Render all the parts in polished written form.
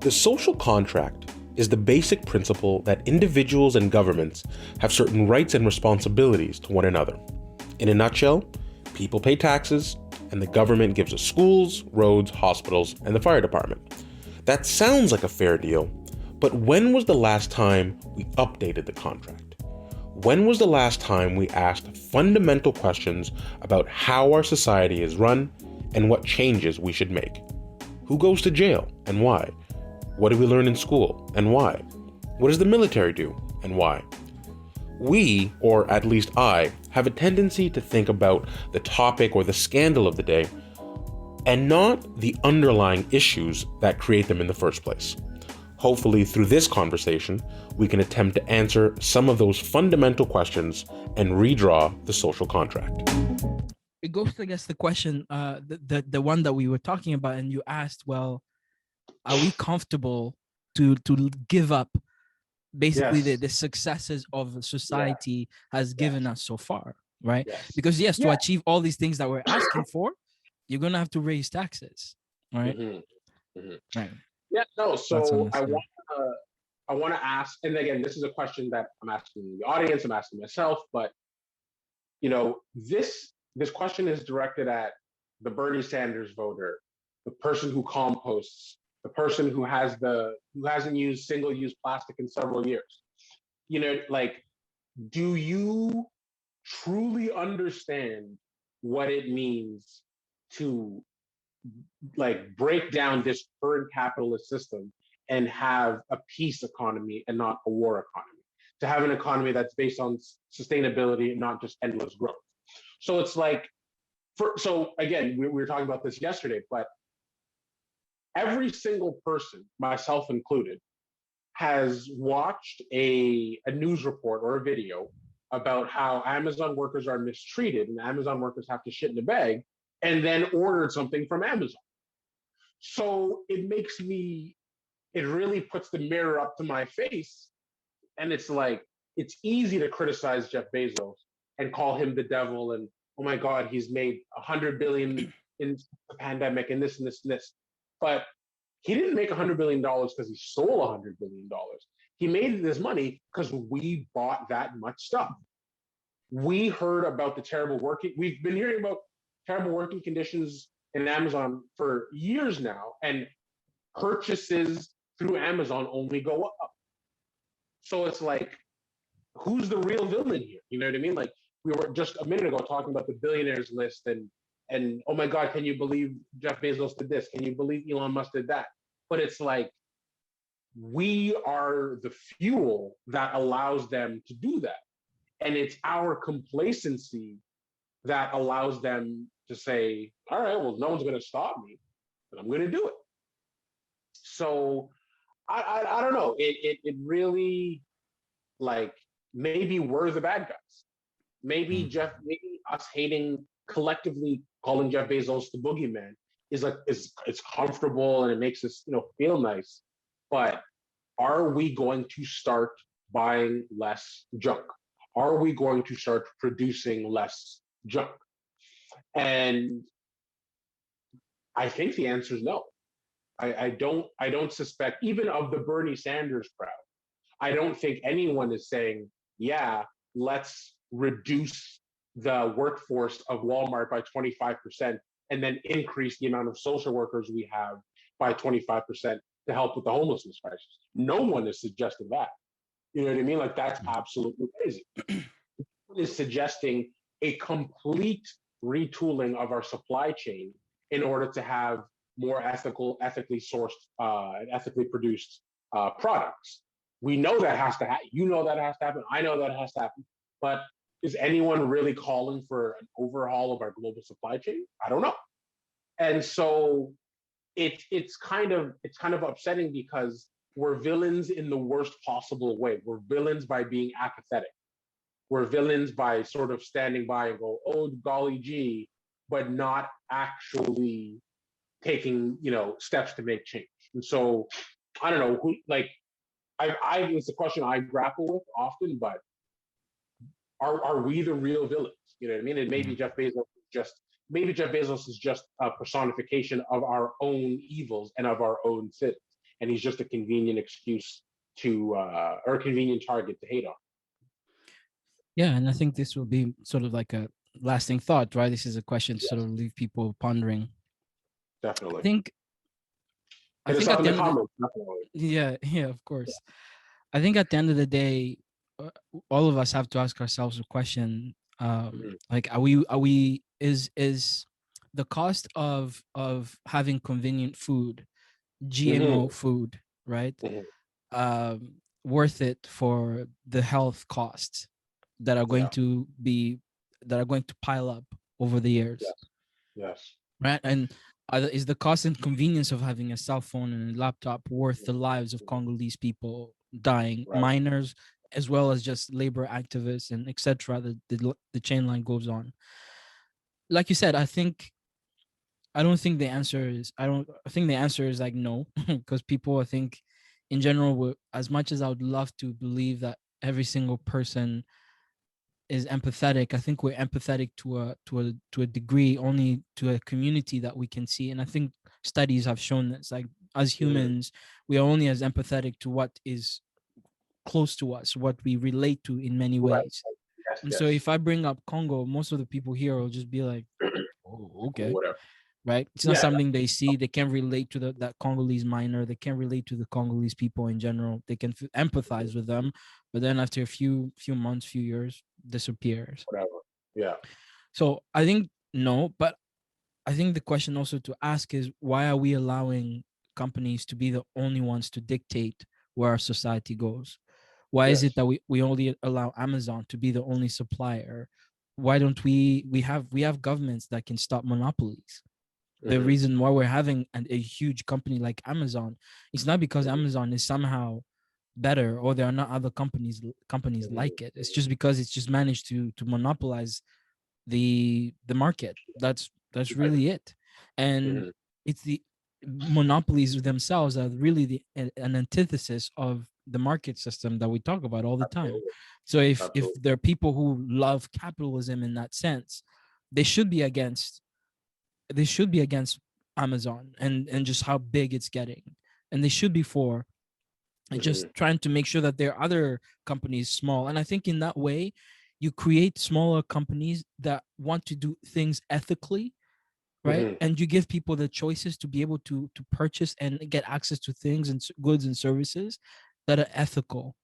The social contract is the basic principle that individuals and governments have certain rights and responsibilities to one another. In a nutshell, people pay taxes, and the government gives us schools, roads, hospitals, and the fire department. That sounds like a fair deal, but when was the last time we updated the contract? When was the last time we asked fundamental questions about how our society is run and what changes we should make? Who goes to jail and why? What do we learn in school and why? What does the military do and why? We, or at least I, have a tendency to think about the topic or the scandal of the day and not the underlying issues that create them in the first place. Hopefully, through this conversation, we can attempt to answer some of those fundamental questions and redraw the social contract. It goes to, I guess, the question, the one that we were talking about, and you asked, well, are we comfortable to give up basically the successes of society has given us so far, right? Because to achieve all these things that we're asking for, you're gonna have to raise taxes, right? Right. Yeah, no, so I want to ask, and again, this is a question that I'm asking the audience, I'm asking myself, but this question is directed at the Bernie Sanders voter, the person who composts, the person who hasn't used single-use plastic in several years. Do you truly understand what it means to break down this current capitalist system and have a peace economy and not a war economy, to have an economy that's based on sustainability and not just endless growth? So it's so again, we were talking about this yesterday, but every single person, myself included, has watched a news report or a video about how Amazon workers are mistreated and Amazon workers have to shit in a bag and then ordered something from Amazon. So it really puts the mirror up to my face. And it's easy to criticize Jeff Bezos and call him the devil. And, oh my God, he's made $100 billion in the pandemic and this and this and this. But he didn't make $100 billion because he stole $100 billion. He made this money because we bought that much stuff. We heard about we've been hearing about terrible working conditions in Amazon for years now, and purchases through Amazon only go up. So it's who's the real villain here? You know what I mean? We were just a minute ago talking about the billionaires list and oh my God, can you believe Jeff Bezos did this? Can you believe Elon Musk did that? But it's we are the fuel that allows them to do that. And it's our complacency that allows them to say, all right, well, no one's going to stop me, but I'm going to do it. So I don't know. It really, maybe we're the bad guys. Maybe us collectively calling Jeff Bezos the boogeyman is it's comfortable and it makes us feel nice. But are we going to start buying less junk? Are we going to start producing less junk? And I think the answer is no. I don't suspect, even of the Bernie Sanders crowd, I don't think anyone is saying, yeah, let's reduce the workforce of Walmart by 25% and then increase the amount of social workers we have by 25% to help with the homelessness crisis. No one is suggesting that. You know what I mean? That's absolutely crazy. No one is suggesting a complete retooling of our supply chain in order to have more ethically sourced, ethically produced products. We know that has to happen. You know that has to happen. I know that has to happen. But is anyone really calling for an overhaul of our global supply chain? I don't know. And so it's kind of upsetting because we're villains in the worst possible way. We're villains by being apathetic. We're villains by sort of standing by and go, oh, golly gee, but not actually taking, steps to make change. And so I don't know it's a question I grapple with often, but are we the real villains? You know what I mean? And maybe Jeff Bezos is just a personification of our own evils and of our own sins. and he's just a convenient excuse to or a convenient target to hate on. Yeah, and I think this will be sort of like a lasting thought, right? This is a question to sort of leave people pondering. Definitely. I think at the end of yeah, of course. I think at the end of the day, all of us have to ask ourselves a question. Like, is the cost of having convenient food, GMO food, right? Worth it for the health costs that are going to pile up over the years? Yes. Right. And is the cost and convenience of having a cell phone and a laptop worth the lives of Congolese people dying, miners, as well as just labor activists and etc.? The chain line goes on. Like you said, I think the answer is like no, because people, I think, in general, as much as I would love to believe that every single person is empathetic, I think we're empathetic to a degree, only to a community that we can see. And I think studies have shown this, like, as humans, we are only as empathetic to what is close to us, what we relate to in many ways. And so if I bring up Congo, most of the people here will just be like, oh, okay. Whatever. Right? It's not something they see. They can't relate to that Congolese miner. They can't relate to the Congolese people in general. They can empathize with them, but then after a few months, few years, disappears. Whatever. Yeah. So I think no, but I think the question also to ask is, why are we allowing companies to be the only ones to dictate where our society goes? Why is it that we only allow Amazon to be the only supplier? Why don't we have governments that can stop monopolies? The reason why we're having a huge company like Amazon is not because Amazon is somehow better or there are not other companies like it. It's just because it's just managed to monopolize the market. That's really it. And it's the monopolies themselves are really an antithesis of the market system that we talk about all the time. So if there are people who love capitalism in that sense, they should be against Amazon and just how big it's getting, and they should be for just trying to make sure that there are other companies small. And I think in that way you create smaller companies that want to do things ethically, right? And you give people the choices to be able to purchase and get access to things and goods and services that are ethical.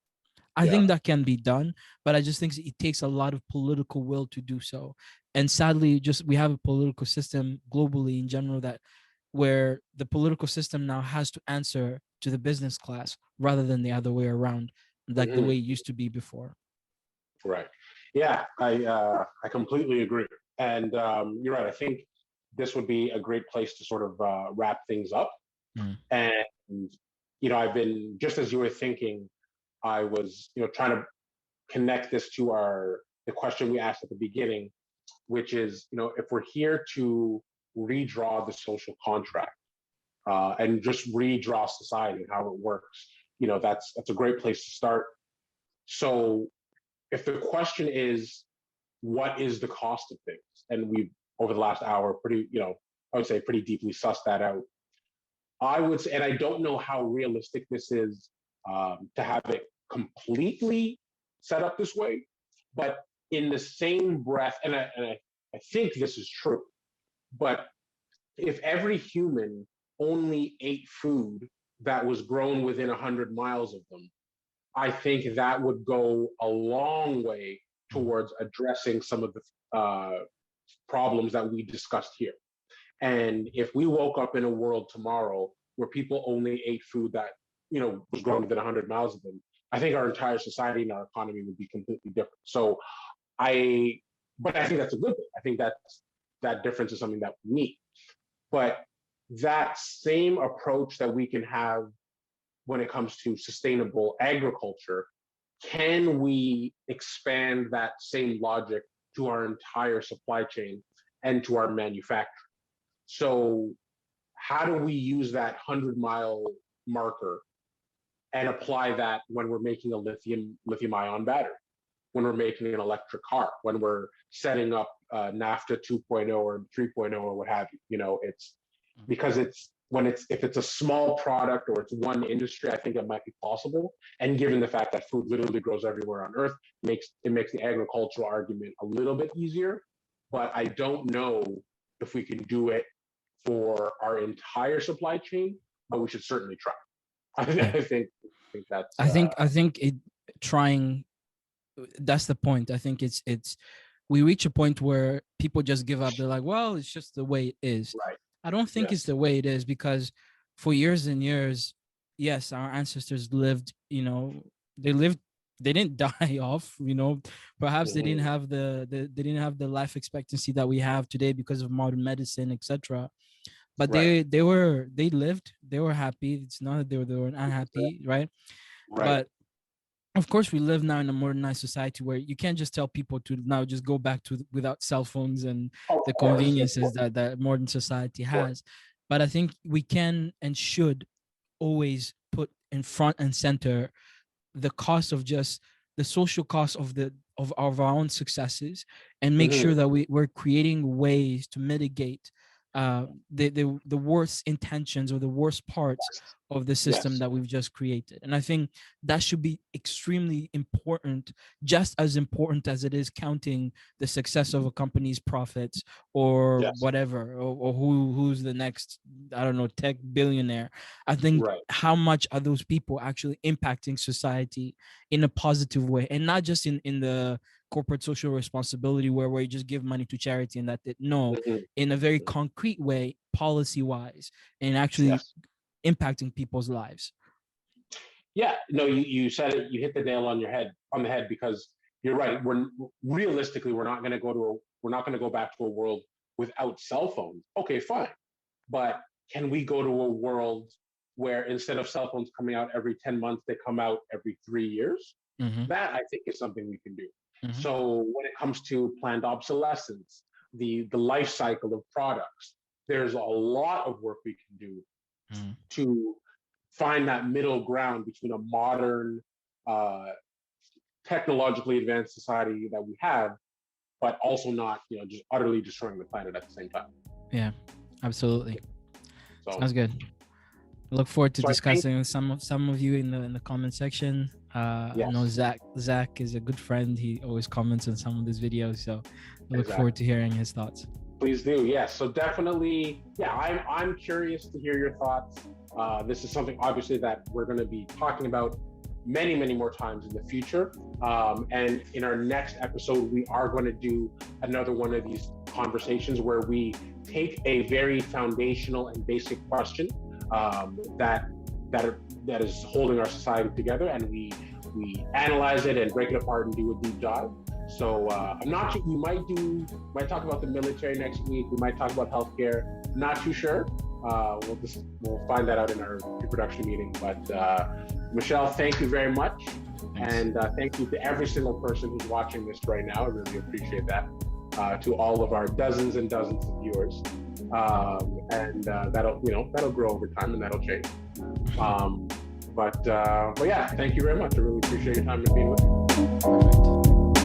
I think that can be done, but I just think it takes a lot of political will to do so. And sadly, just we have a political system globally in general where the political system now has to answer to the business class rather than the other way around, like the way it used to be before. Right. Yeah, I completely agree. And you're right. I think this would be a great place to sort of wrap things up. And, I've been, just as you were thinking, I was, trying to connect this to the question we asked at the beginning, which is, if we're here to redraw the social contract and just redraw society and how it works, that's a great place to start. So if the question is, what is the cost of things? And we've, over the last hour, I would say pretty deeply sussed that out. I would say, and I don't know how realistic this is to have it completely set up this way, but in the same breath, and I think this is true, but if every human only ate food that was grown within 100 miles of them, I think that would go a long way towards addressing some of the problems that we discussed here. And if we woke up in a world tomorrow where people only ate food that, was grown within 100 miles of them, I think our entire society and our economy would be completely different. So but I think that's a good thing. I think that difference is something that we need. But that same approach that we can have when it comes to sustainable agriculture, can we expand that same logic to our entire supply chain and to our manufacturing? So how do we use that 100-mile marker and apply that when we're making a lithium ion battery, when we're making an electric car, when we're setting up NAFTA 2.0 or 3.0 or what have you? because if it's a small product or it's one industry, I think it might be possible. And given the fact that food literally grows everywhere on earth, makes the agricultural argument a little bit easier. But I don't know if we can do it for our entire supply chain, but we should certainly try. I think that's. I think it trying. That's the point. I think it's we reach a point where people just give up. They're like, well, it's just the way it is. Right. I don't think it's the way it is, because for years and years, yes, our ancestors lived, they didn't die off, perhaps they didn't have they didn't have the life expectancy that we have today because of modern medicine, etc. But they lived, they were happy. It's not that they were unhappy, right? But of course, we live now in a modernized society where you can't just tell people to now just go back to without cell phones and the conveniences that modern society has. But I think we can and should always put in front and center the cost of just the social cost of our own successes, and make sure that we're creating ways to mitigate the worst intentions or the worst parts of the system that we've just created. And I think that should be extremely important, just as important as it is counting the success of a company's profits or whatever, or who's the next, I don't know, tech billionaire. I think how much are those people actually impacting society in a positive way, and not just in the corporate social responsibility where you just give money to charity and that's it. No, in a very concrete way, policy wise, and actually impacting people's lives. Yeah, no, you said it. You hit the nail on the head, because you're right. We're not going to go back to a world without cell phones. Okay, fine, but can we go to a world where instead of cell phones coming out every 10 months, they come out every 3 years? That, I think, is something we can do. So when it comes to planned obsolescence, the life cycle of products, there's a lot of work we can do to find that middle ground between a modern, technologically advanced society that we have, but also not, just utterly destroying the planet at the same time. Yeah, absolutely. So, sounds good. Look forward to discussing with some of you in the comment section. I know Zach is a good friend. He always comments on some of these videos, so I look forward to hearing his thoughts. Please do. Yes. So definitely, I'm curious to hear your thoughts. This is something obviously that we're going to be talking about many, many more times in the future. And in our next episode, we are going to do another one of these conversations where we take a very foundational and basic question that is holding our society together, and we analyze it and break it apart and do a deep dive. So I'm not sure. We might talk about the military next week. We might talk about healthcare. Not too sure. We'll find that out in our pre-production meeting. But Michelle, thank you very much. Thanks. And thank you to every single person who's watching this right now. I really appreciate that. To all of our dozens and dozens of viewers. And that'll grow over time, and that'll change. But yeah, thank you very much. I really appreciate your time and being with me. Perfect.